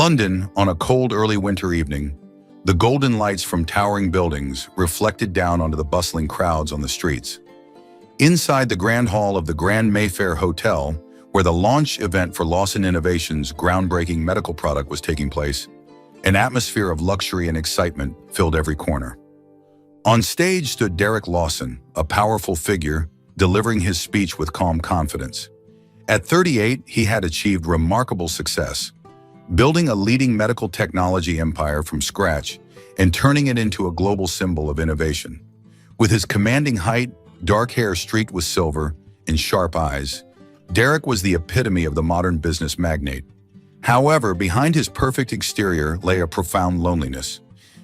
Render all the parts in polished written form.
London, on a cold early winter evening, the golden lights from towering buildings reflected down onto the bustling crowds on the streets. Inside the Grand Hall of the Grand Mayfair Hotel, where the launch event for Lawson Innovations' groundbreaking medical product was taking place, an atmosphere of luxury and excitement filled every corner. On stage stood Derek Lawson, a powerful figure, delivering his speech with calm confidence. At 38, he had achieved remarkable success, building a leading medical technology empire from scratch and turning it into a global symbol of innovation. With his commanding height, dark hair streaked with silver, and sharp eyes, Derek was the epitome of the modern business magnate. However, behind his perfect exterior lay a profound loneliness.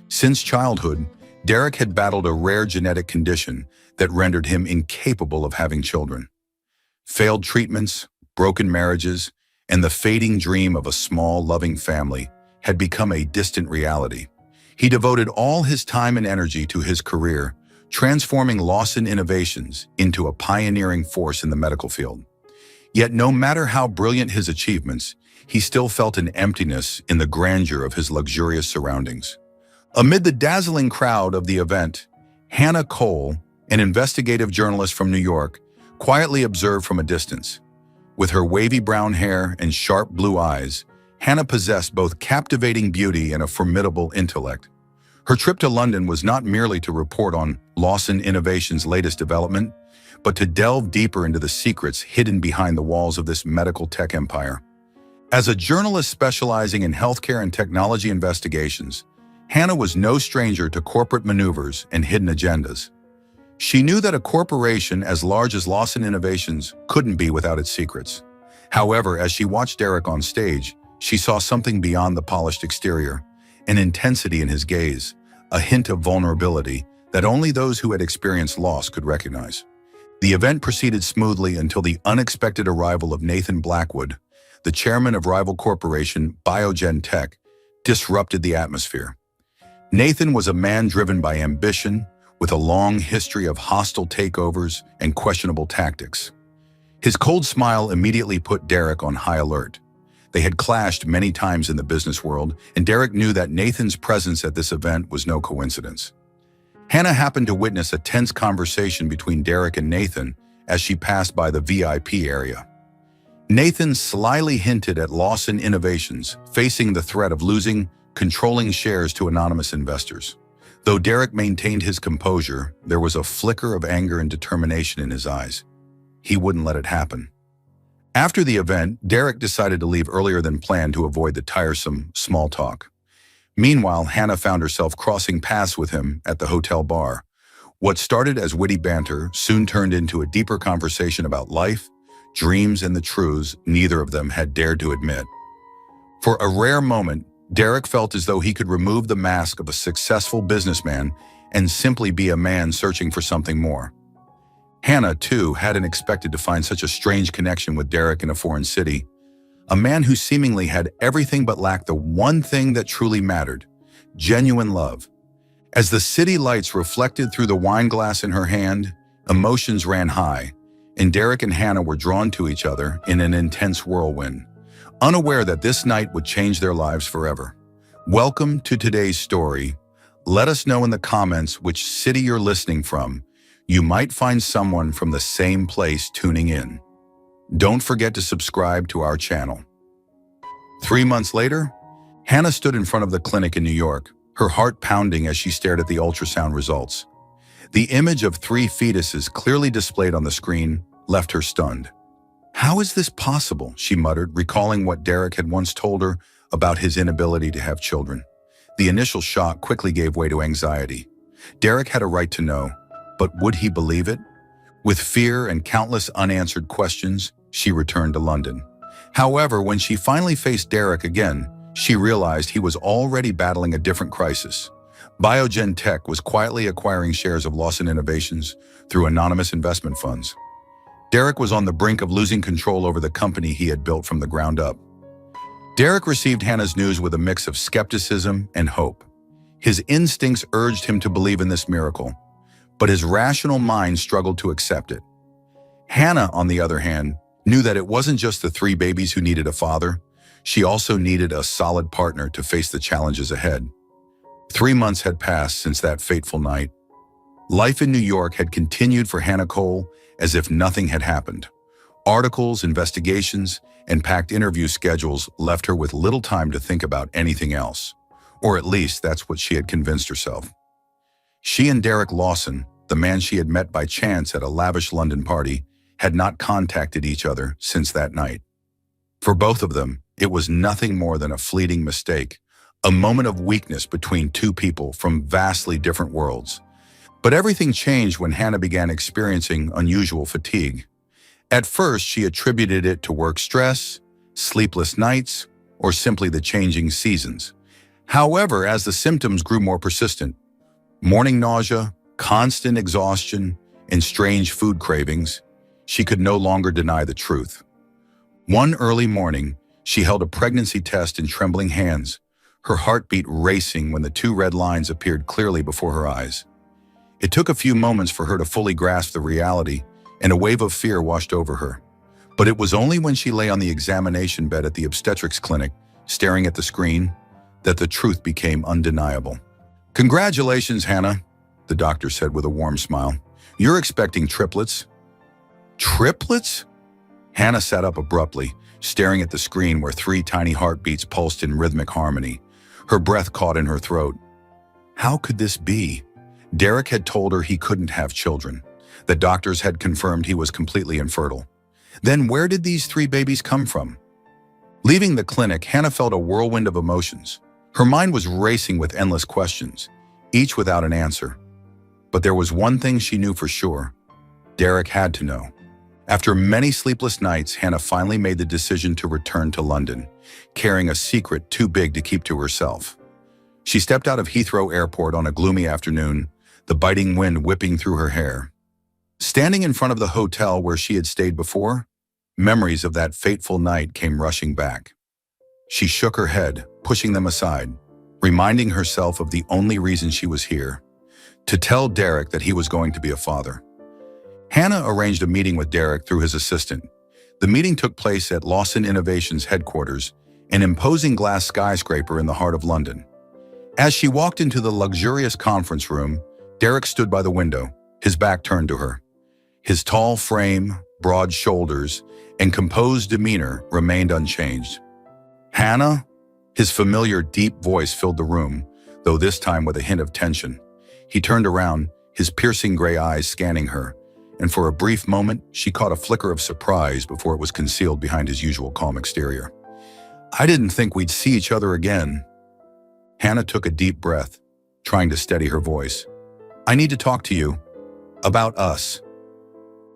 Since childhood, Derek had battled a rare genetic condition that rendered him incapable of having children. Failed treatments, broken marriages, and the fading dream of a small, loving family had become a distant reality. He devoted all his time and energy to his career, transforming Lawson Innovations into a pioneering force in the medical field. Yet no matter how brilliant his achievements, he still felt an emptiness in the grandeur of his luxurious surroundings. Amid the dazzling crowd of the event, Hannah Cole, an investigative journalist from New York, quietly observed from a distance. With her wavy brown hair and sharp blue eyes, Hannah possessed both captivating beauty and a formidable intellect. Her trip to London was not merely to report on Lawson Innovations' latest development, but to delve deeper into the secrets hidden behind the walls of this medical tech empire. As a journalist specializing in healthcare and technology investigations, Hannah was no stranger to corporate maneuvers and hidden agendas. She knew that a corporation as large as Lawson Innovations couldn't be without its secrets. However, as she watched Derek on stage, she saw something beyond the polished exterior, an intensity in his gaze, a hint of vulnerability that only those who had experienced loss could recognize. The event proceeded smoothly until the unexpected arrival of Nathan Blackwood, the chairman of rival corporation BioNTech, disrupted the atmosphere. Nathan was a man driven by ambition, with a long history of hostile takeovers and questionable tactics. His cold smile immediately put Derek on high alert. They had clashed many times in the business world, and Derek knew that Nathan's presence at this event was no coincidence. Hannah happened to witness a tense conversation between Derek and Nathan as she passed by the VIP area. Nathan slyly hinted at Lawson Innovations facing the threat of losing controlling shares to anonymous investors. Though Derek maintained his composure, there was a flicker of anger and determination in his eyes. He wouldn't let it happen. After the event, Derek decided to leave earlier than planned to avoid the tiresome small talk. Meanwhile, Hannah found herself crossing paths with him at the hotel bar. What started as witty banter soon turned into a deeper conversation about life, dreams, and the truths neither of them had dared to admit. For a rare moment, Derek felt as though he could remove the mask of a successful businessman and simply be a man searching for something more. Hannah, too, hadn't expected to find such a strange connection with Derek in a foreign city, a man who seemingly had everything but lacked the one thing that truly mattered: genuine love. As the city lights reflected through the wine glass in her hand, emotions ran high, and Derek and Hannah were drawn to each other in an intense whirlwind, unaware that this night would change their lives forever. Welcome to today's story. Let us know in the comments which city you're listening from. You might find someone from the same place tuning in. Don't forget to subscribe to our channel. 3 months later, Hannah stood in front of the clinic in New York, her heart pounding as she stared at the ultrasound results. The image of 3 fetuses clearly displayed on the screen left her stunned. "How is this possible?" she muttered, recalling what Derek had once told her about his inability to have children. The initial shock quickly gave way to anxiety. Derek had a right to know, but would he believe it? With fear and countless unanswered questions, she returned to London. However, when she finally faced Derek again, she realized he was already battling a different crisis. BioNTech was quietly acquiring shares of Lawson Innovations through anonymous investment funds. Derek was on the brink of losing control over the company he had built from the ground up. Derek received Hannah's news with a mix of skepticism and hope. His instincts urged him to believe in this miracle, but his rational mind struggled to accept it. Hannah, on the other hand, knew that it wasn't just the 3 babies who needed a father. She also needed a solid partner to face the challenges ahead. 3 months had passed since that fateful night. Life in New York had continued for Hannah Cole as if nothing had happened. Articles, investigations, and packed interview schedules left her with little time to think about anything else. Or at least that's what she had convinced herself. She and Derek Lawson, the man she had met by chance at a lavish London party, had not contacted each other since that night. For both of them, it was nothing more than a fleeting mistake, a moment of weakness between two people from vastly different worlds. But everything changed when Hannah began experiencing unusual fatigue. At first, she attributed it to work stress, sleepless nights, or simply the changing seasons. However, as the symptoms grew more persistent, morning nausea, constant exhaustion, and strange food cravings, she could no longer deny the truth. One early morning, she held a pregnancy test in trembling hands, her heartbeat racing when the 2 red lines appeared clearly before her eyes. It took a few moments for her to fully grasp the reality, and a wave of fear washed over her. But it was only when she lay on the examination bed at the obstetrics clinic, staring at the screen, that the truth became undeniable. "Congratulations, Hannah," the doctor said with a warm smile. "You're expecting triplets." "Triplets?" Hannah sat up abruptly, staring at the screen where 3 tiny heartbeats pulsed in rhythmic harmony. Her breath caught in her throat. How could this be? Derek had told her he couldn't have children. The doctors had confirmed he was completely infertile. Then where did these 3 babies come from? Leaving the clinic, Hannah felt a whirlwind of emotions. Her mind was racing with endless questions, each without an answer. But there was one thing she knew for sure. Derek had to know. After many sleepless nights, Hannah finally made the decision to return to London, carrying a secret too big to keep to herself. She stepped out of Heathrow Airport on a gloomy afternoon, the biting wind whipping through her hair. Standing in front of the hotel where she had stayed before, memories of that fateful night came rushing back. She shook her head, pushing them aside, reminding herself of the only reason she was here, to tell Derek that he was going to be a father. Hannah arranged a meeting with Derek through his assistant. The meeting took place at Lawson Innovations headquarters, an imposing glass skyscraper in the heart of London. As she walked into the luxurious conference room, Derek stood by the window, his back turned to her. His tall frame, broad shoulders, and composed demeanor remained unchanged. "Hannah?" His familiar, deep voice filled the room, though this time with a hint of tension. He turned around, his piercing gray eyes scanning her, and for a brief moment, she caught a flicker of surprise before it was concealed behind his usual calm exterior. "I didn't think we'd see each other again." Hannah took a deep breath, trying to steady her voice. "I need to talk to you. About us."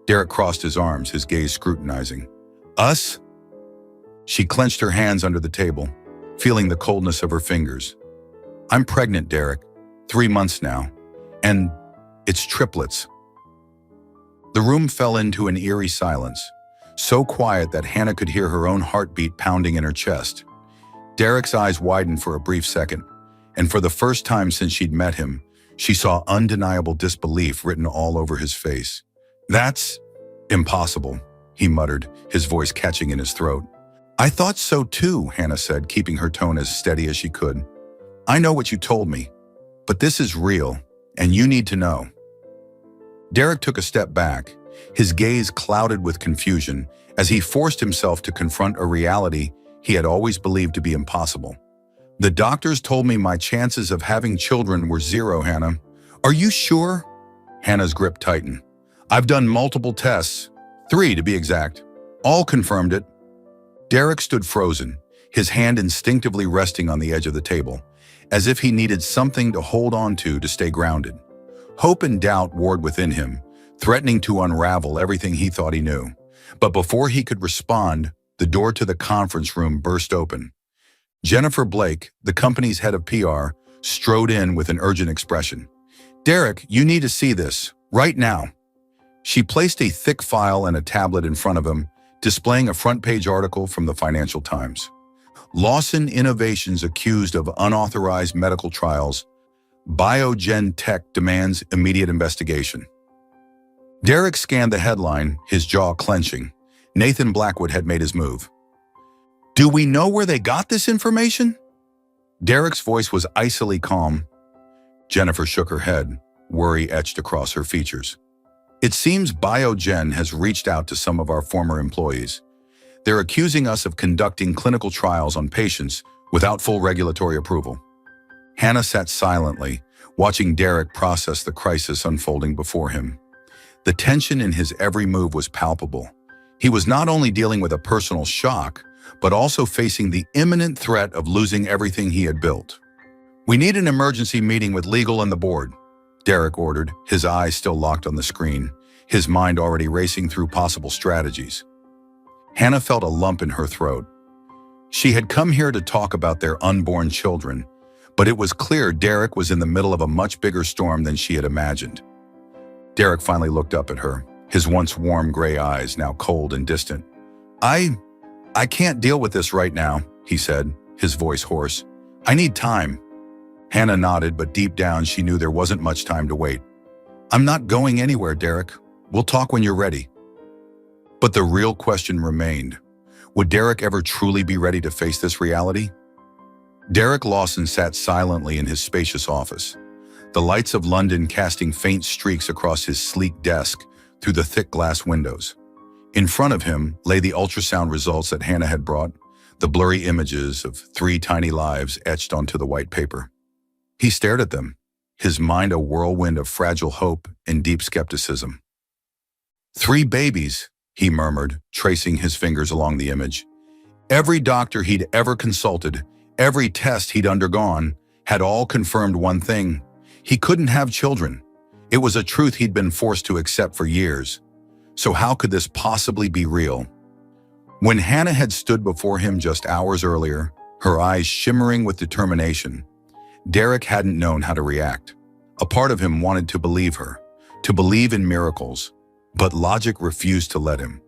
Derek crossed his arms, his gaze scrutinizing. "Us?" She clenched her hands under the table, feeling the coldness of her fingers. "I'm pregnant, Derek. 3 months now. And it's triplets." The room fell into an eerie silence, so quiet that Hannah could hear her own heartbeat pounding in her chest. Derek's eyes widened for a brief second, and for the first time since she'd met him, she saw undeniable disbelief written all over his face. "That's impossible," he muttered, his voice catching in his throat. "I thought so too," Hannah said, keeping her tone as steady as she could. "I know what you told me, but this is real, and you need to know." Derek took a step back, his gaze clouded with confusion as he forced himself to confront a reality he had always believed to be impossible. "The doctors told me my chances of having children were 0, Hannah." "Are you sure?" Hannah's grip tightened. "I've done multiple tests, 3 to be exact. All confirmed it." Derek stood frozen, his hand instinctively resting on the edge of the table, as if he needed something to hold on to stay grounded. Hope and doubt warred within him, threatening to unravel everything he thought he knew. But before he could respond, the door to the conference room burst open. Jennifer Blake, the company's head of PR, strode in with an urgent expression. "Derek, you need to see this, right now." She placed a thick file and a tablet in front of him, displaying a front-page article from the Financial Times. Lawson Innovations accused of unauthorized medical trials. Biogen Tech demands immediate investigation. Derek scanned the headline, his jaw clenching. Nathan Blackwood had made his move. Do we know where they got this information? Derek's voice was icily calm. Jennifer shook her head, worry etched across her features. It seems Biogen has reached out to some of our former employees. They're accusing us of conducting clinical trials on patients without full regulatory approval. Hannah sat silently, watching Derek process the crisis unfolding before him. The tension in his every move was palpable. He was not only dealing with a personal shock, but also facing the imminent threat of losing everything he had built. "We need an emergency meeting with legal and the board," Derek ordered, his eyes still locked on the screen, his mind already racing through possible strategies. Hannah felt a lump in her throat. She had come here to talk about their unborn children, but it was clear Derek was in the middle of a much bigger storm than she had imagined. Derek finally looked up at her, his once warm gray eyes now cold and distant. I can't deal with this right now," he said, his voice hoarse. "I need time." Hannah nodded, but deep down she knew there wasn't much time to wait. "I'm not going anywhere, Derek. We'll talk when you're ready." But the real question remained. Would Derek ever truly be ready to face this reality? Derek Lawson sat silently in his spacious office, the lights of London casting faint streaks across his sleek desk through the thick glass windows. In front of him lay the ultrasound results that Hannah had brought, the blurry images of 3 tiny lives etched onto the white paper. He stared at them, his mind a whirlwind of fragile hope and deep skepticism. 3 babies, he murmured, tracing his fingers along the image. Every doctor he'd ever consulted, every test he'd undergone, had all confirmed one thing. He couldn't have children. It was a truth he'd been forced to accept for years. So how could this possibly be real? When Hannah had stood before him just hours earlier, her eyes shimmering with determination, Derek hadn't known how to react. A part of him wanted to believe her, to believe in miracles, but logic refused to let him.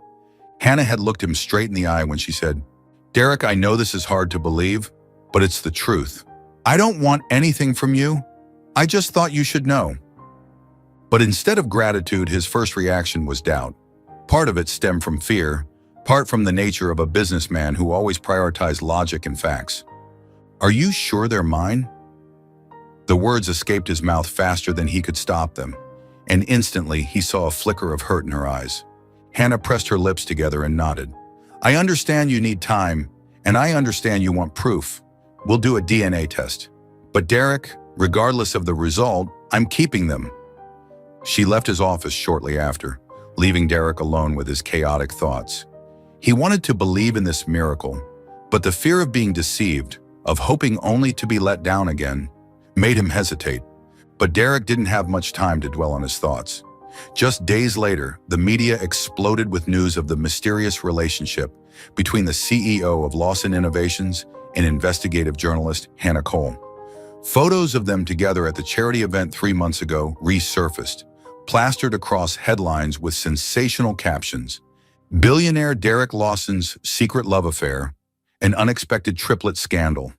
Hannah had looked him straight in the eye when she said, "Derek, I know this is hard to believe, but it's the truth. I don't want anything from you. I just thought you should know." But instead of gratitude, his first reaction was doubt. Part of it stemmed from fear, part from the nature of a businessman who always prioritized logic and facts. "Are you sure they're mine?" The words escaped his mouth faster than he could stop them, and instantly he saw a flicker of hurt in her eyes. Hannah pressed her lips together and nodded. "I understand you need time, and I understand you want proof. We'll do a DNA test. But Derek, regardless of the result, I'm keeping them." She left his office shortly after, leaving Derek alone with his chaotic thoughts. He wanted to believe in this miracle, but the fear of being deceived, of hoping only to be let down again, made him hesitate. But Derek didn't have much time to dwell on his thoughts. Just days later, the media exploded with news of the mysterious relationship between the CEO of Lawson Innovations and investigative journalist Hannah Cole. Photos of them together at the charity event 3 months ago resurfaced, plastered across headlines with sensational captions. "Billionaire Derek Lawson's secret love affair, an unexpected triplet scandal.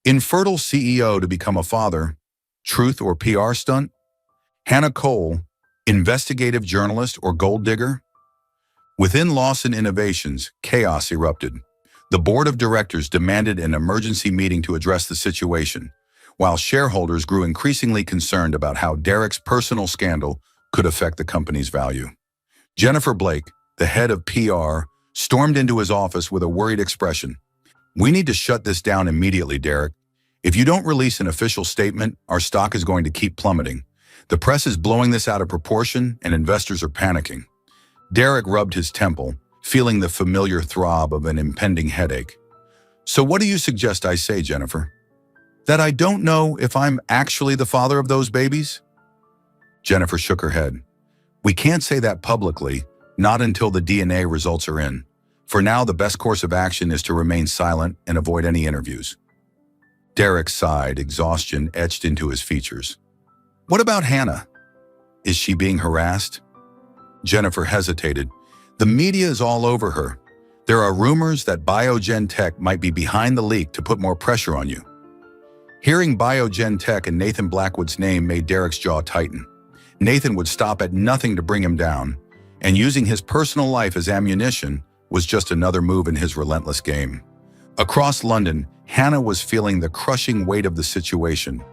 Infertile CEO to become a father, truth or PR stunt? Hannah Cole, investigative journalist or gold digger?" Within Lawson Innovations, chaos erupted. The board of directors demanded an emergency meeting to address the situation, while shareholders grew increasingly concerned about how Derek's personal scandal could affect the company's value. Jennifer Blake, the head of PR, stormed into his office with a worried expression. "We need to shut this down immediately, Derek. If you don't release an official statement, our stock is going to keep plummeting. The press is blowing this out of proportion and investors are panicking." Derek rubbed his temple, feeling the familiar throb of an impending headache. "So what do you suggest I say, Jennifer? That I don't know if I'm actually the father of those babies?" Jennifer shook her head. "We can't say that publicly, not until the DNA results are in. For now, the best course of action is to remain silent and avoid any interviews." Derek sighed, exhaustion etched into his features. "What about Hannah? Is she being harassed?" Jennifer hesitated. "The media is all over her. There are rumors that Biogen Tech might be behind the leak to put more pressure on you." Hearing Biogen Tech and Nathan Blackwood's name made Derek's jaw tighten. Nathan would stop at nothing to bring him down, and using his personal life as ammunition was just another move in his relentless game. Across London, Hannah was feeling the crushing weight of the situation.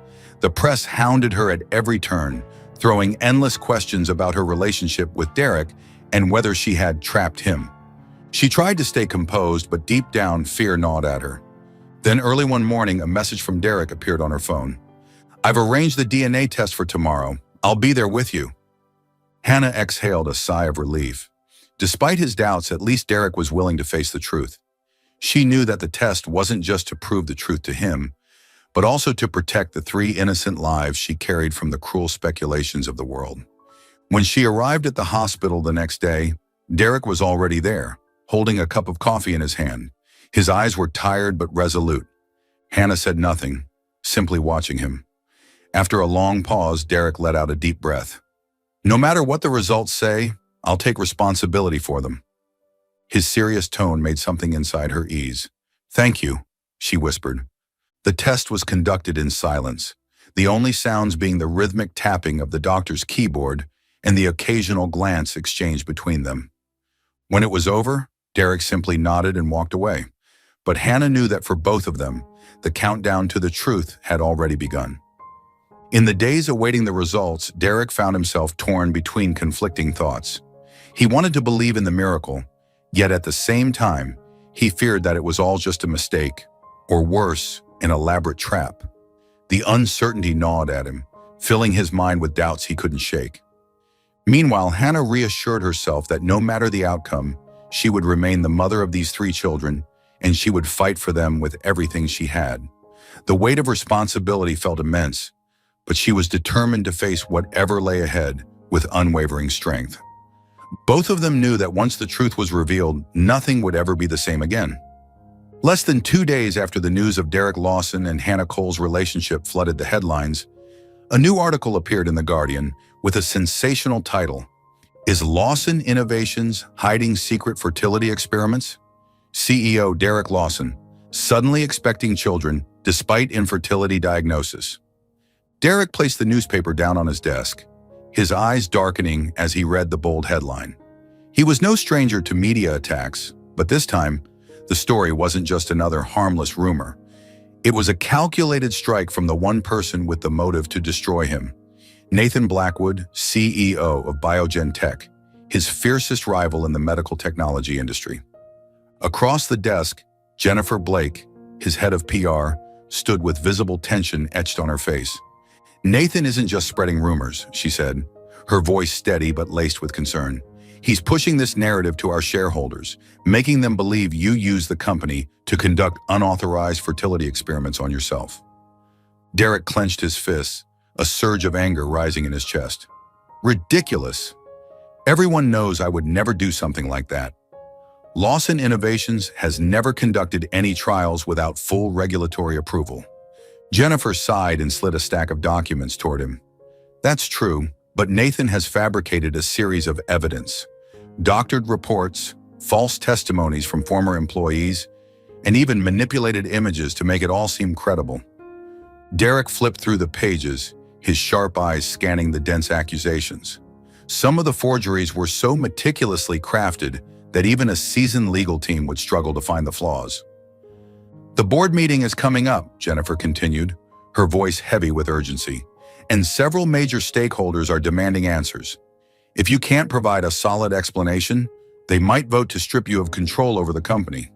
The press hounded her at every turn, throwing endless questions about her relationship with Derek and whether she had trapped him. She tried to stay composed, but deep down, fear gnawed at her. Then early one morning, a message from Derek appeared on her phone. "I've arranged the DNA test for tomorrow. I'll be there with you." Hannah exhaled a sigh of relief. Despite his doubts, at least Derek was willing to face the truth. She knew that the test wasn't just to prove the truth to him, but also to protect the 3 innocent lives she carried from the cruel speculations of the world. When she arrived at the hospital the next day, Derek was already there, holding a cup of coffee in his hand. His eyes were tired but resolute. Hannah said nothing, simply watching him. After a long pause, Derek let out a deep breath. "No matter what the results say, I'll take responsibility for them." His serious tone made something inside her ease. "Thank you," she whispered. The test was conducted in silence, the only sounds being the rhythmic tapping of the doctor's keyboard and the occasional glance exchanged between them. When it was over, Derek simply nodded and walked away. But Hannah knew that for both of them, the countdown to the truth had already begun. In the days awaiting the results, Derek found himself torn between conflicting thoughts. He wanted to believe in the miracle, yet at the same time, he feared that it was all just a mistake, or worse, an elaborate trap. The uncertainty gnawed at him, filling his mind with doubts he couldn't shake. Meanwhile, Hannah reassured herself that no matter the outcome, she would remain the mother of these 3 children, and she would fight for them with everything she had. The weight of responsibility felt immense, but she was determined to face whatever lay ahead with unwavering strength. Both of them knew that once the truth was revealed, nothing would ever be the same again. Less than 2 days after the news of Derek Lawson and Hannah Cole's relationship flooded the headlines, a new article appeared in The Guardian with a sensational title, "Is Lawson Innovations Hiding Secret Fertility Experiments? CEO Derek Lawson, Suddenly Expecting Children Despite Infertility Diagnosis." Derek placed the newspaper down on his desk, his eyes darkening as he read the bold headline. He was no stranger to media attacks, but this time, the story wasn't just another harmless rumor. It was a calculated strike from the one person with the motive to destroy him. Nathan Blackwood, CEO of Biogen Tech, his fiercest rival in the medical technology industry. Across the desk, Jennifer Blake, his head of PR, stood with visible tension etched on her face. "Nathan isn't just spreading rumors," she said, her voice steady but laced with concern. "He's pushing this narrative to our shareholders, making them believe you used the company to conduct unauthorized fertility experiments on yourself." Derek clenched his fists, a surge of anger rising in his chest. "Ridiculous! Everyone knows I would never do something like that. Lawson Innovations has never conducted any trials without full regulatory approval." Jennifer sighed and slid a stack of documents toward him. "That's true, but Nathan has fabricated a series of evidence. Doctored reports, false testimonies from former employees, and even manipulated images to make it all seem credible." Derek flipped through the pages, his sharp eyes scanning the dense accusations. Some of the forgeries were so meticulously crafted that even a seasoned legal team would struggle to find the flaws. "The board meeting is coming up," Jennifer continued, her voice heavy with urgency, "and several major stakeholders are demanding answers. If you can't provide a solid explanation, they might vote to strip you of control over the company."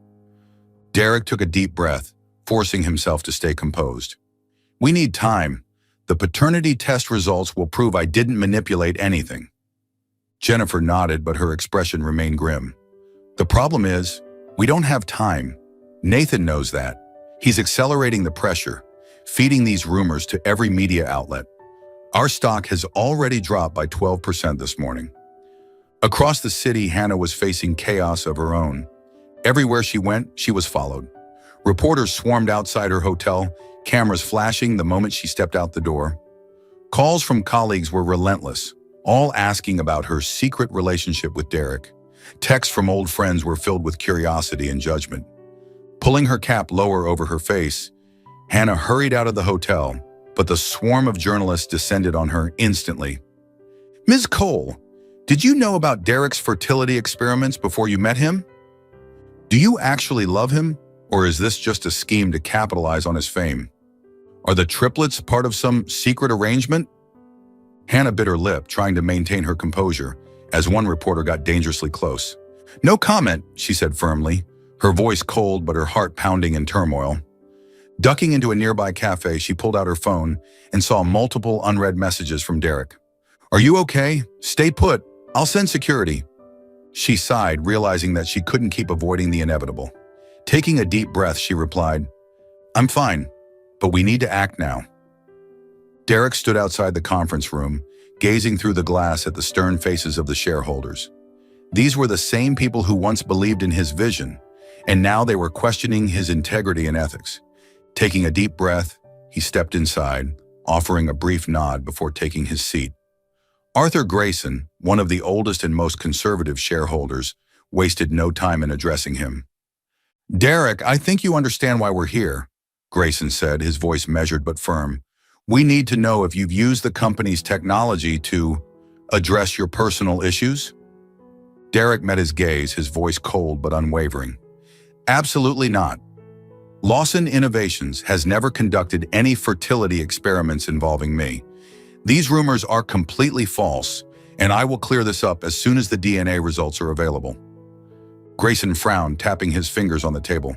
Derek took a deep breath, forcing himself to stay composed. "We need time. The paternity test results will prove I didn't manipulate anything." Jennifer nodded, but her expression remained grim. "The problem is, we don't have time. Nathan knows that. He's accelerating the pressure, feeding these rumors to every media outlet. Our stock has already dropped by 12% this morning." Across the city, Hannah was facing chaos of her own. Everywhere she went, she was followed. Reporters swarmed outside her hotel, cameras flashing the moment she stepped out the door. Calls from colleagues were relentless, all asking about her secret relationship with Derek. Texts from old friends were filled with curiosity and judgment. Pulling her cap lower over her face, Hannah hurried out of the hotel, but the swarm of journalists descended on her instantly. "Ms. Cole, did you know about Derek's fertility experiments before you met him? Do you actually love him? Or is this just a scheme to capitalize on his fame? Are the triplets part of some secret arrangement? Hannah bit her lip, trying to maintain her composure, as one reporter got dangerously close. "No comment," she said firmly, her voice cold but her heart pounding in turmoil. Ducking into a nearby cafe, she pulled out her phone and saw multiple unread messages from Derek. "Are you okay? Stay put. I'll send security." She sighed, realizing that she couldn't keep avoiding the inevitable. Taking a deep breath, she replied, "I'm fine, but we need to act now." Derek stood outside the conference room, gazing through the glass at the stern faces of the shareholders. These were the same people who once believed in his vision, and now they were questioning his integrity and ethics. Taking a deep breath, he stepped inside, offering a brief nod before taking his seat. Arthur Grayson, one of the oldest and most conservative shareholders, wasted no time in addressing him. "Derek, I think you understand why we're here," Grayson said, his voice measured but firm. "We need to know if you've used the company's technology to address your personal issues." Derek met his gaze, his voice cold but unwavering. "Absolutely not. Lawson Innovations has never conducted any fertility experiments involving me. These rumors are completely false, and I will clear this up as soon as the DNA results are available." Grayson frowned, tapping his fingers on the table.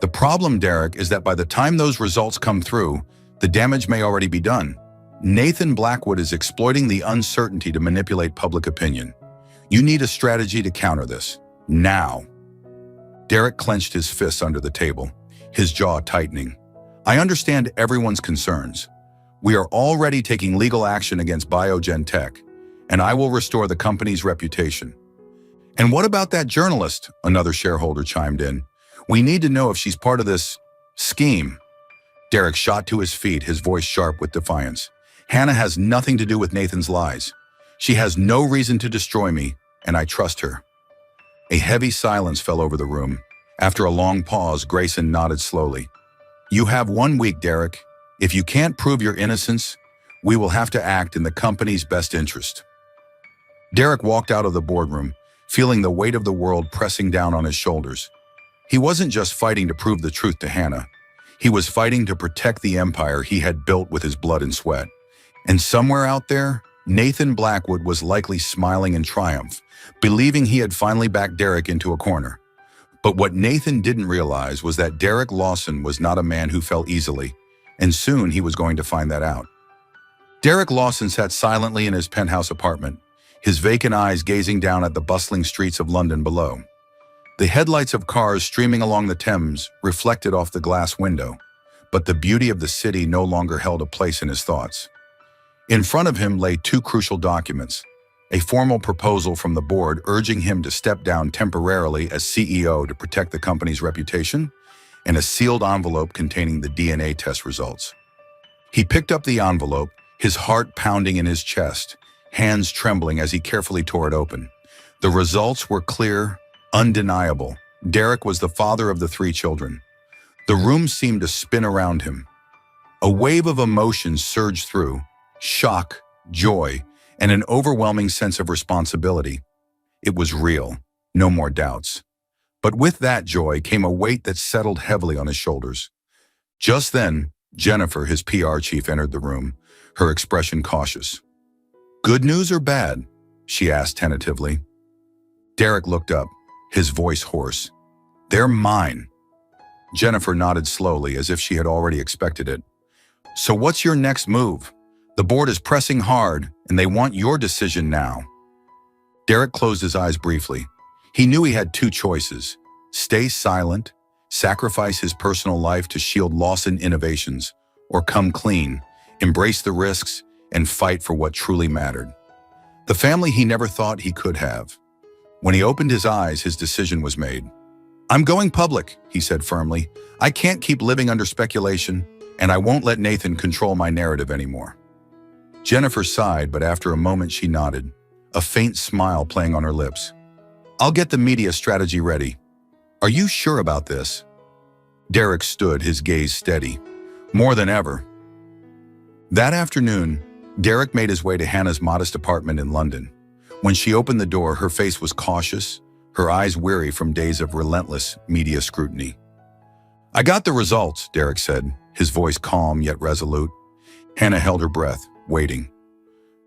"The problem, Derek, is that by the time those results come through, the damage may already be done. Nathan Blackwood is exploiting the uncertainty to manipulate public opinion. You need a strategy to counter this. Now." Derek clenched his fists under the table, his jaw tightening. "I understand everyone's concerns. We are already taking legal action against Biogen Tech, and I will restore the company's reputation." "And what about that journalist?" another shareholder chimed in. "We need to know if she's part of this scheme." Derek shot to his feet, his voice sharp with defiance. "Hannah has nothing to do with Nathan's lies. She has no reason to destroy me, and I trust her." A heavy silence fell over the room. After a long pause, Grayson nodded slowly. "You have 1 week, Derek. If you can't prove your innocence, we will have to act in the company's best interest." Derek walked out of the boardroom, feeling the weight of the world pressing down on his shoulders. He wasn't just fighting to prove the truth to Hannah. He was fighting to protect the empire he had built with his blood and sweat. And somewhere out there, Nathan Blackwood was likely smiling in triumph, believing he had finally backed Derek into a corner. But what Nathan didn't realize was that Derek Lawson was not a man who fell easily, and soon he was going to find that out. Derek Lawson sat silently in his penthouse apartment, his vacant eyes gazing down at the bustling streets of London below. The headlights of cars streaming along the Thames reflected off the glass window, but the beauty of the city no longer held a place in his thoughts. In front of him lay 2 crucial documents: a formal proposal from the board urging him to step down temporarily as CEO to protect the company's reputation, and a sealed envelope containing the DNA test results. He picked up the envelope, his heart pounding in his chest, hands trembling as he carefully tore it open. The results were clear, undeniable. Derek was the father of the 3 children. The room seemed to spin around him. A wave of emotions surged through: shock, joy, and an overwhelming sense of responsibility. It was real, no more doubts. But with that joy came a weight that settled heavily on his shoulders. Just then, Jennifer, his PR chief, entered the room, her expression cautious. "Good news or bad?" she asked tentatively. Derek looked up, his voice hoarse. "They're mine." Jennifer nodded slowly, as if she had already expected it. "So what's your next move? The board is pressing hard, and they want your decision now." Derek closed his eyes briefly. He knew he had 2 choices: stay silent, sacrifice his personal life to shield Lawson Innovations, or come clean, embrace the risks, and fight for what truly mattered. The family he never thought he could have. When he opened his eyes, his decision was made. "I'm going public," he said firmly. "I can't keep living under speculation, and I won't let Nathan control my narrative anymore." Jennifer sighed, but after a moment she nodded, a faint smile playing on her lips. "I'll get the media strategy ready. Are you sure about this?" Derek stood, his gaze steady. "More than ever." That afternoon, Derek made his way to Hannah's modest apartment in London. When she opened the door, her face was cautious, her eyes weary from days of relentless media scrutiny. "I got the results," Derek said, his voice calm yet resolute. Hannah held her breath, waiting.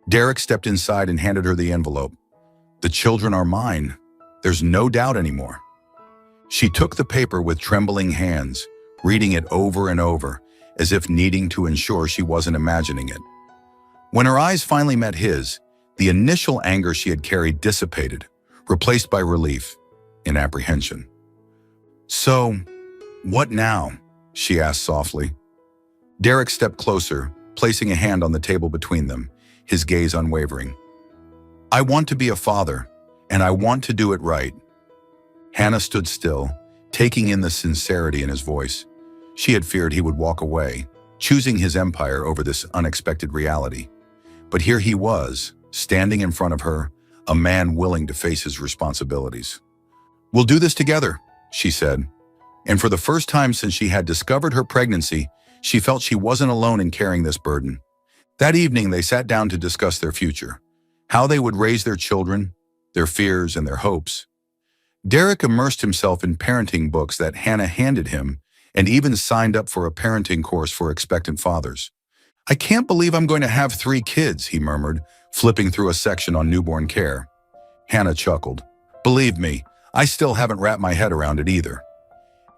Derek stepped inside and handed her the envelope. "The children are mine. There's no doubt anymore." She took the paper with trembling hands, reading it over and over, as if needing to ensure she wasn't imagining it. When her eyes finally met his, the initial anger she had carried dissipated, replaced by relief and apprehension. "So, what now?" she asked softly. Derek stepped closer, placing a hand on the table between them, his gaze unwavering. "I want to be a father, and I want to do it right." Hannah stood still, taking in the sincerity in his voice. She had feared he would walk away, choosing his empire over this unexpected reality. But here he was, standing in front of her, a man willing to face his responsibilities. "We'll do this together," she said. And for the first time since she had discovered her pregnancy, she felt she wasn't alone in carrying this burden. That evening, they sat down to discuss their future, how they would raise their children, their fears and their hopes. Derek immersed himself in parenting books that Hannah handed him and even signed up for a parenting course for expectant fathers. "I can't believe I'm going to have 3 kids, he murmured, flipping through a section on newborn care. Hannah chuckled. "Believe me, I still haven't wrapped my head around it either."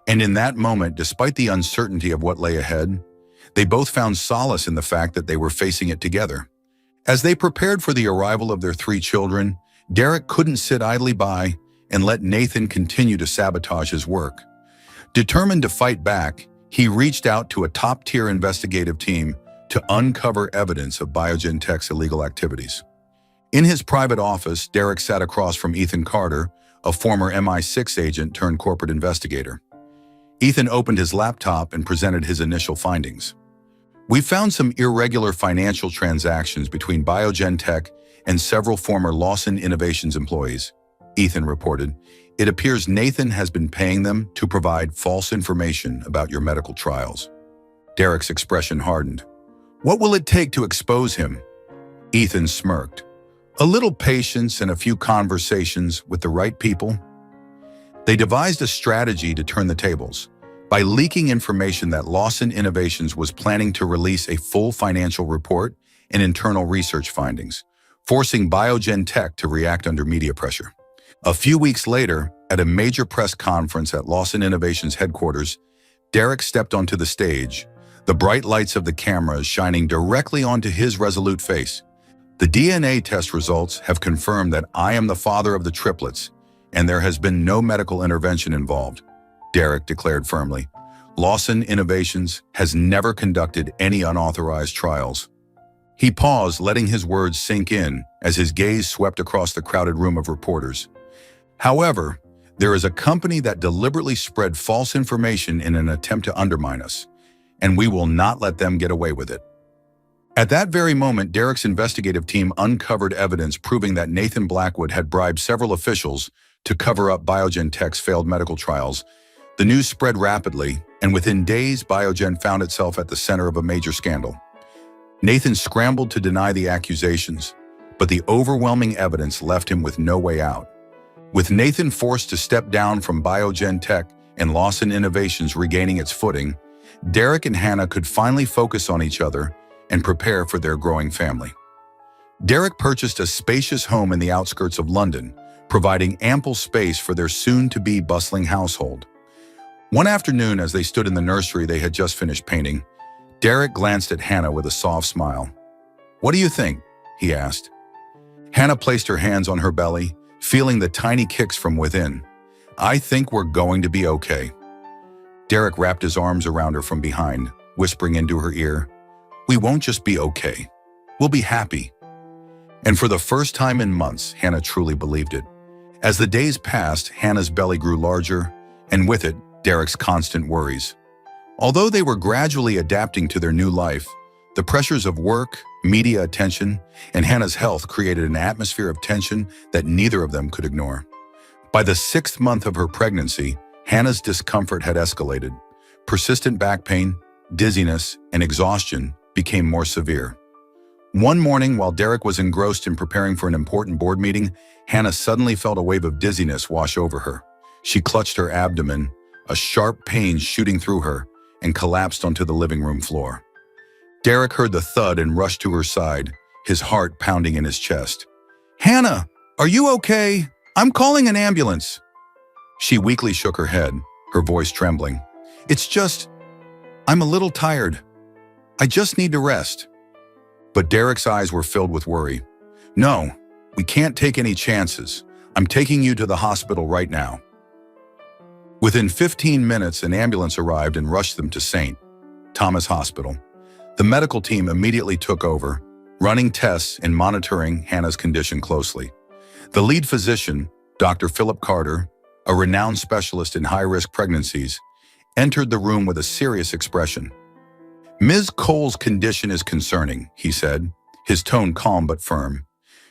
And in that moment, despite the uncertainty of what lay ahead, they both found solace in the fact that they were facing it together. As they prepared for the arrival of their 3 children, Derek couldn't sit idly by and let Nathan continue to sabotage his work. Determined to fight back, he reached out to a top-tier investigative team to uncover evidence of Biogen Tech's illegal activities. In his private office, Derek sat across from Ethan Carter, a former MI6 agent turned corporate investigator. Ethan opened his laptop and presented his initial findings. "We found some irregular financial transactions between Biogen Tech and several former Lawson Innovations employees," Ethan reported. "It appears Nathan has been paying them to provide false information about your medical trials." Derek's expression hardened. "What will it take to expose him?" Ethan smirked. "A little patience and a few conversations with the right people." They devised a strategy to turn the tables by leaking information that Lawson Innovations was planning to release a full financial report and internal research findings, forcing Biogen Tech to react under media pressure. A few weeks later, at a major press conference at Lawson Innovations headquarters, Derek stepped onto the stage, the bright lights of the cameras shining directly onto his resolute face. "The DNA test results have confirmed that I am the father of the triplets, and there has been no medical intervention involved," Derek declared firmly. "Lawson Innovations has never conducted any unauthorized trials." He paused, letting his words sink in as his gaze swept across the crowded room of reporters. "However, there is a company that deliberately spread false information in an attempt to undermine us, and we will not let them get away with it." At that very moment, Derek's investigative team uncovered evidence proving that Nathan Blackwood had bribed several officials to cover up Biogen Tech's failed medical trials. The news spread rapidly, and within days, Biogen found itself at the center of a major scandal. Nathan scrambled to deny the accusations, but the overwhelming evidence left him with no way out. With Nathan forced to step down from Biogen Tech and Lawson Innovations regaining its footing, Derek and Hannah could finally focus on each other and prepare for their growing family. Derek purchased a spacious home in the outskirts of London, providing ample space for their soon-to-be bustling household. One afternoon, as they stood in the nursery they had just finished painting, Derek glanced at Hannah with a soft smile. "What do you think?" he asked. Hannah placed her hands on her belly, feeling the tiny kicks from within. "I think we're going to be okay." Derek wrapped his arms around her from behind, whispering into her ear, "We won't just be okay. We'll be happy." And for the first time in months, Hannah truly believed it. As the days passed, Hannah's belly grew larger, and with it, Derek's constant worries. Although they were gradually adapting to their new life, the pressures of work, media attention, and Hannah's health created an atmosphere of tension that neither of them could ignore. By the 6th month of her pregnancy, Hannah's discomfort had escalated. Persistent back pain, dizziness, and exhaustion became more severe. One morning, while Derek was engrossed in preparing for an important board meeting, Hannah suddenly felt a wave of dizziness wash over her. She clutched her abdomen, a sharp pain shooting through her, and collapsed onto the living room floor. Derek heard the thud and rushed to her side, his heart pounding in his chest. "Hannah, are you okay? I'm calling an ambulance." She weakly shook her head, her voice trembling. "It's just, I'm a little tired. I just need to rest." But Derek's eyes were filled with worry. "No, we can't take any chances. I'm taking you to the hospital right now." Within 15 minutes, an ambulance arrived and rushed them to St. Thomas Hospital. The medical team immediately took over, running tests and monitoring Hannah's condition closely. The lead physician, Dr. Philip Carter, a renowned specialist in high-risk pregnancies, entered the room with a serious expression. "Ms. Cole's condition is concerning," he said, his tone calm but firm.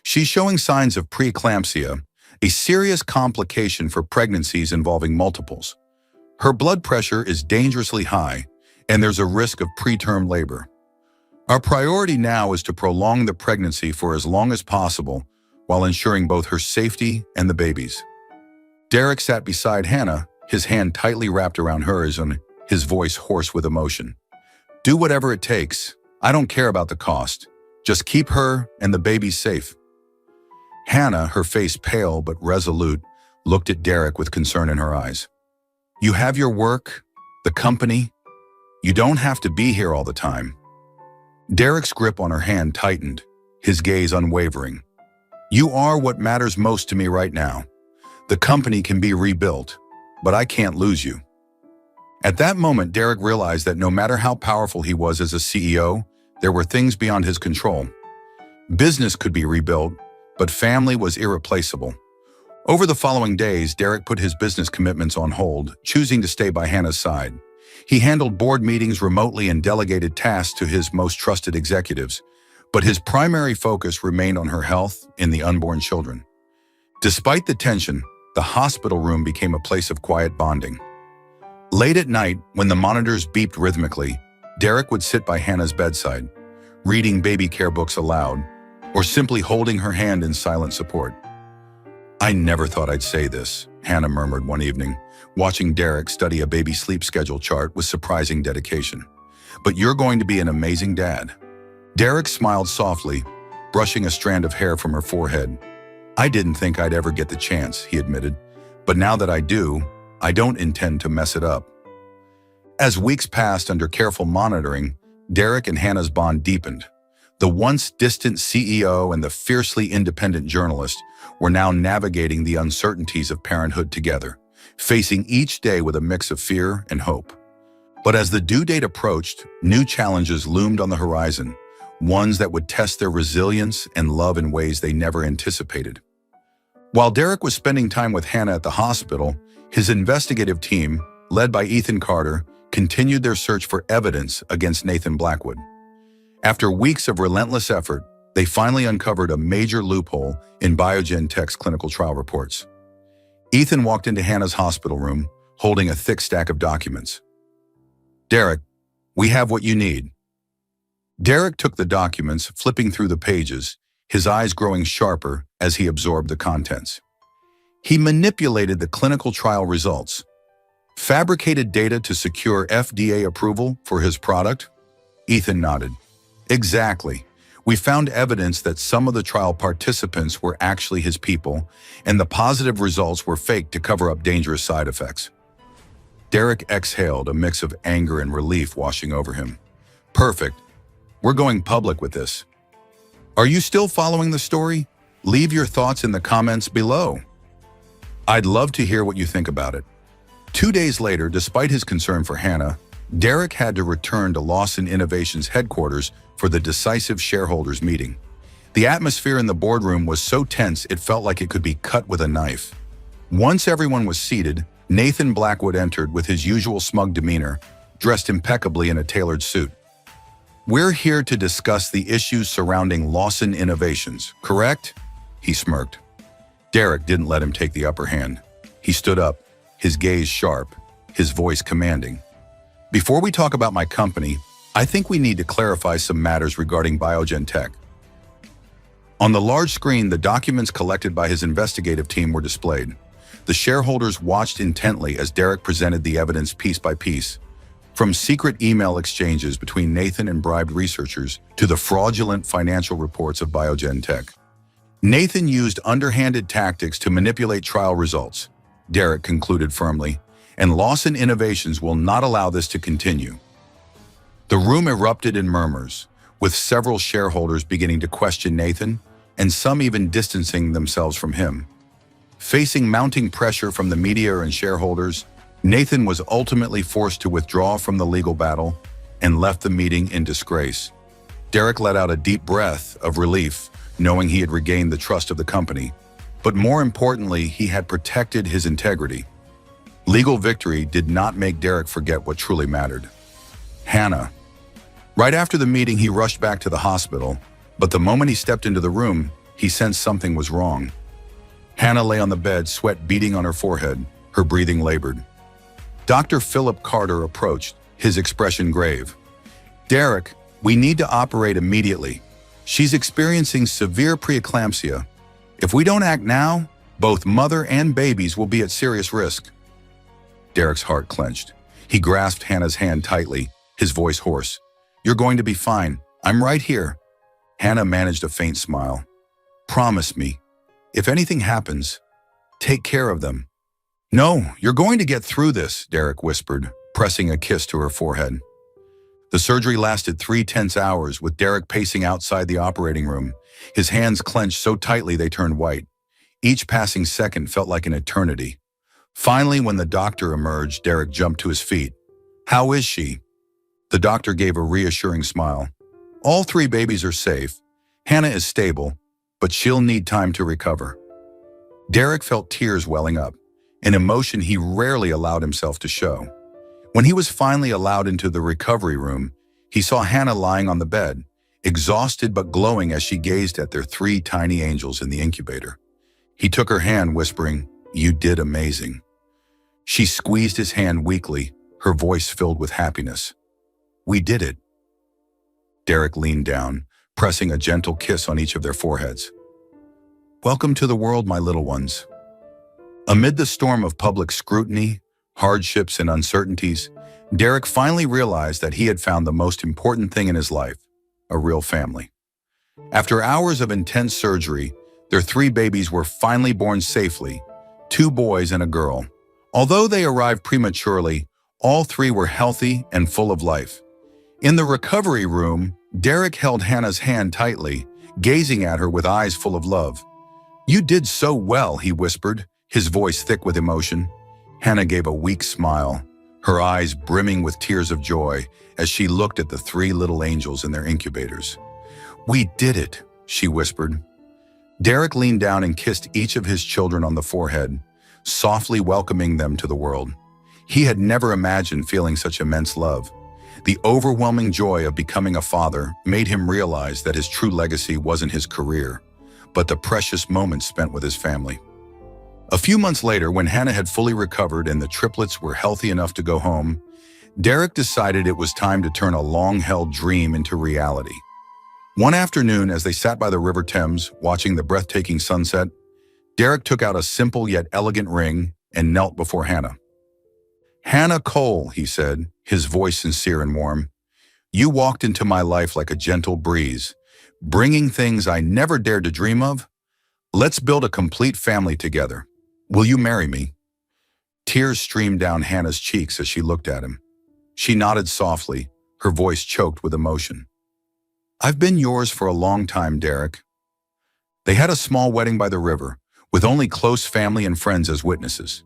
"She's showing signs of preeclampsia, a serious complication for pregnancies involving multiples. Her blood pressure is dangerously high, and there's a risk of preterm labor. Our priority now is to prolong the pregnancy for as long as possible while ensuring both her safety and the baby's." Derek sat beside Hannah, his hand tightly wrapped around hers and his voice hoarse with emotion. "Do whatever it takes. I don't care about the cost. Just keep her and the baby safe." Hannah, her face pale but resolute, looked at Derek with concern in her eyes. "You have your work, the company. You don't have to be here all the time." Derek's grip on her hand tightened, his gaze unwavering. "You are what matters most to me right now. The company can be rebuilt, but I can't lose you." At that moment, Derek realized that no matter how powerful he was as a CEO, there were things beyond his control. Business could be rebuilt, but family was irreplaceable. Over the following days, Derek put his business commitments on hold, choosing to stay by Hannah's side. He handled board meetings remotely and delegated tasks to his most trusted executives, but his primary focus remained on her health and the unborn children. Despite the tension, the hospital room became a place of quiet bonding. Late at night, when the monitors beeped rhythmically, Derek would sit by Hannah's bedside, reading baby care books aloud, or simply holding her hand in silent support. "I never thought I'd say this," Hannah murmured one evening, watching Derek study a baby sleep schedule chart with surprising dedication. "But you're going to be an amazing dad." Derek smiled softly, brushing a strand of hair from her forehead. "I didn't think I'd ever get the chance," he admitted, "but now that I do, I don't intend to mess it up." As weeks passed under careful monitoring, Derek and Hannah's bond deepened. The once distant CEO and the fiercely independent journalist were now navigating the uncertainties of parenthood together, facing each day with a mix of fear and hope. But as the due date approached, new challenges loomed on the horizon, ones that would test their resilience and love in ways they never anticipated. While Derek was spending time with Hannah at the hospital, his investigative team, led by Ethan Carter, continued their search for evidence against Nathan Blackwood. After weeks of relentless effort, they finally uncovered a major loophole in BioNTech's clinical trial reports. Ethan walked into Hannah's hospital room, holding a thick stack of documents. "Derek, we have what you need." Derek took the documents, flipping through the pages, his eyes growing sharper as he absorbed the contents. He manipulated the clinical trial results, fabricated data to secure FDA approval for his product. Ethan nodded. "Exactly. We found evidence that some of the trial participants were actually his people, and the positive results were faked to cover up dangerous side effects." Derek exhaled, a mix of anger and relief washing over him. "Perfect. We're going public with this. Are you still following the story? Leave your thoughts in the comments below. I'd love to hear what you think about it." 2 days later, despite his concern for Hannah, Derek had to return to Lawson Innovations headquarters for the decisive shareholders meeting. The atmosphere in the boardroom was so tense it felt like it could be cut with a knife. Once everyone was seated, Nathan Blackwood entered with his usual smug demeanor, dressed impeccably in a tailored suit. "We're here to discuss the issues surrounding Lawson Innovations, correct?" He smirked. Derek didn't let him take the upper hand. He stood up, his gaze sharp, his voice commanding. "Before we talk about my company, I think we need to clarify some matters regarding BioNTech." On the large screen, the documents collected by his investigative team were displayed. The shareholders watched intently as Derek presented the evidence piece by piece, from secret email exchanges between Nathan and bribed researchers to the fraudulent financial reports of Biogen Tech. Nathan used underhanded tactics to manipulate trial results, Derek concluded firmly, and Lawson Innovations will not allow this to continue. The room erupted in murmurs, with several shareholders beginning to question Nathan, and some even distancing themselves from him. Facing mounting pressure from the media and shareholders, Nathan was ultimately forced to withdraw from the legal battle and left the meeting in disgrace. Derek let out a deep breath of relief, knowing he had regained the trust of the company. But more importantly, he had protected his integrity. Legal victory did not make Derek forget what truly mattered. Hannah. Right after the meeting, he rushed back to the hospital, but the moment he stepped into the room, he sensed something was wrong. Hannah lay on the bed, sweat beading on her forehead, her breathing labored. Dr. Philip Carter approached, his expression grave. "Derek, we need to operate immediately. She's experiencing severe preeclampsia. If we don't act now, both mother and babies will be at serious risk." Derek's heart clenched. He grasped Hannah's hand tightly, his voice hoarse. "You're going to be fine. I'm right here." Hannah managed a faint smile. "Promise me, if anything happens, take care of them." "No, you're going to get through this," Derek whispered, pressing a kiss to her forehead. The surgery lasted 3 tense hours, with Derek pacing outside the operating room, his hands clenched so tightly they turned white. Each passing second felt like an eternity. Finally, when the doctor emerged, Derek jumped to his feet. "How is she?" The doctor gave a reassuring smile. "All 3 babies are safe. Hannah is stable, but she'll need time to recover." Derek felt tears welling up, an emotion he rarely allowed himself to show. When he was finally allowed into the recovery room, he saw Hannah lying on the bed, exhausted but glowing as she gazed at their 3 tiny angels in the incubator. He took her hand, whispering, "You did amazing." She squeezed his hand weakly, her voice filled with happiness. "We did it." Derek leaned down, pressing a gentle kiss on each of their foreheads. "Welcome to the world, my little ones." Amid the storm of public scrutiny, hardships, and uncertainties, Derek finally realized that he had found the most important thing in his life, a real family. After hours of intense surgery, their 3 babies were finally born safely, 2 boys and a girl. Although they arrived prematurely, all 3 were healthy and full of life. In the recovery room, Derek held Hannah's hand tightly, gazing at her with eyes full of love. "You did so well," he whispered, his voice thick with emotion. Hannah gave a weak smile, her eyes brimming with tears of joy as she looked at the 3 little angels in their incubators. "We did it," she whispered. Derek leaned down and kissed each of his children on the forehead, softly welcoming them to the world. He had never imagined feeling such immense love. The overwhelming joy of becoming a father made him realize that his true legacy wasn't his career, but the precious moments spent with his family. A few months later, when Hannah had fully recovered and the triplets were healthy enough to go home, Derek decided it was time to turn a long-held dream into reality. One afternoon, as they sat by the River Thames, watching the breathtaking sunset, Derek took out a simple yet elegant ring and knelt before Hannah. "Hannah Cole," he said, his voice sincere and warm, "you walked into my life like a gentle breeze, bringing things I never dared to dream of. Let's build a complete family together. Will you marry me?" Tears streamed down Hannah's cheeks as she looked at him. She nodded softly, her voice choked with emotion. "I've been yours for a long time, Derek." They had a small wedding by the river, with only close family and friends as witnesses.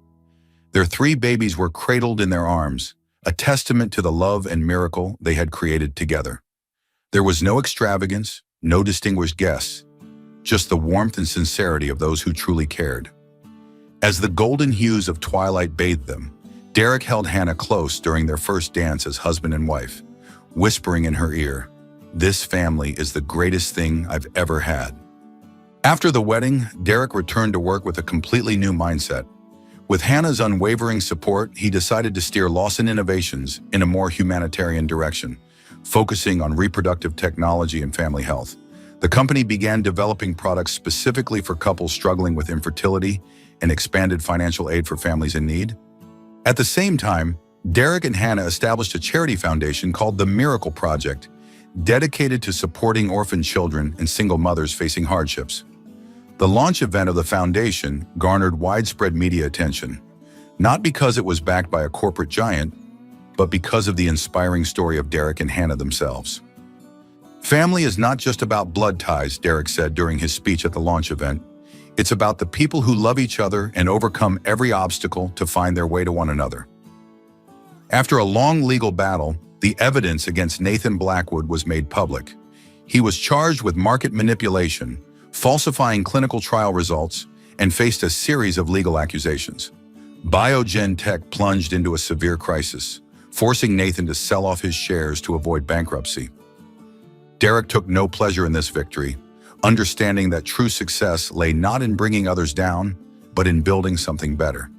Their 3 babies were cradled in their arms, a testament to the love and miracle they had created together. There was no extravagance, no distinguished guests, just the warmth and sincerity of those who truly cared. As the golden hues of twilight bathed them, Derek held Hannah close during their first dance as husband and wife, whispering in her ear, "This family is the greatest thing I've ever had." After the wedding, Derek returned to work with a completely new mindset. With Hannah's unwavering support, he decided to steer Lawson Innovations in a more humanitarian direction, focusing on reproductive technology and family health. The company began developing products specifically for couples struggling with infertility, and expanded financial aid for families in need. At the same time, Derek and Hannah established a charity foundation called the Miracle Project, dedicated to supporting orphan children and single mothers facing hardships. The launch event of the foundation garnered widespread media attention, not because it was backed by a corporate giant, but because of the inspiring story of Derek and Hannah themselves. Family is not just about blood ties, Derek said during his speech at the launch event. It's about the people who love each other and overcome every obstacle to find their way to one another. After a long legal battle, the evidence against Nathan Blackwood was made public. He was charged with market manipulation, falsifying clinical trial results, and faced a series of legal accusations. Biogen Tech plunged into a severe crisis, forcing Nathan to sell off his shares to avoid bankruptcy. Derek took no pleasure in this victory, understanding that true success lay not in bringing others down, but in building something better.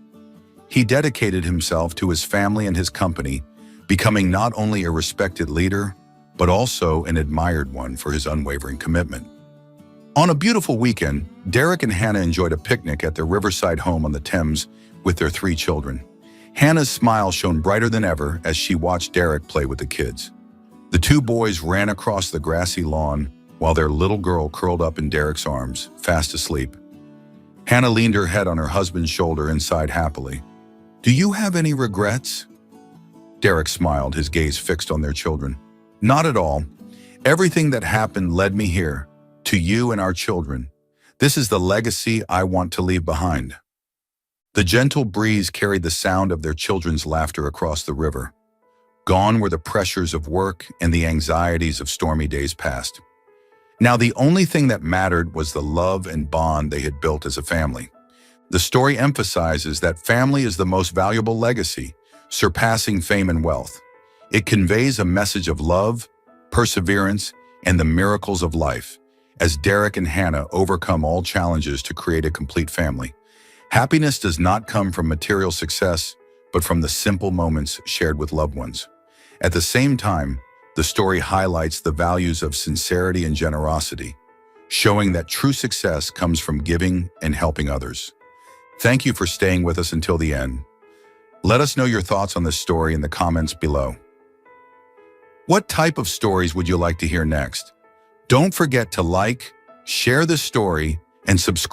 He dedicated himself to his family and his company, becoming not only a respected leader, but also an admired one for his unwavering commitment. On a beautiful weekend, Derek and Hannah enjoyed a picnic at their riverside home on the Thames with their 3 children. Hannah's smile shone brighter than ever as she watched Derek play with the kids. The 2 boys ran across the grassy lawn while their little girl curled up in Derek's arms, fast asleep. Hannah leaned her head on her husband's shoulder and sighed happily. "Do you have any regrets?" Derek smiled, his gaze fixed on their children. "Not at all. Everything that happened led me here, to you and our children. This is the legacy I want to leave behind." The gentle breeze carried the sound of their children's laughter across the river. Gone were the pressures of work and the anxieties of stormy days past. Now the only thing that mattered was the love and bond they had built as a family. The story emphasizes that family is the most valuable legacy, surpassing fame and wealth. It conveys a message of love, perseverance, and the miracles of life, as Derek and Hannah overcome all challenges to create a complete family. Happiness does not come from material success, but from the simple moments shared with loved ones. At the same time, the story highlights the values of sincerity and generosity, showing that true success comes from giving and helping others. Thank you for staying with us until the end. Let us know your thoughts on this story in the comments below. What type of stories would you like to hear next? Don't forget to like, share this story, and subscribe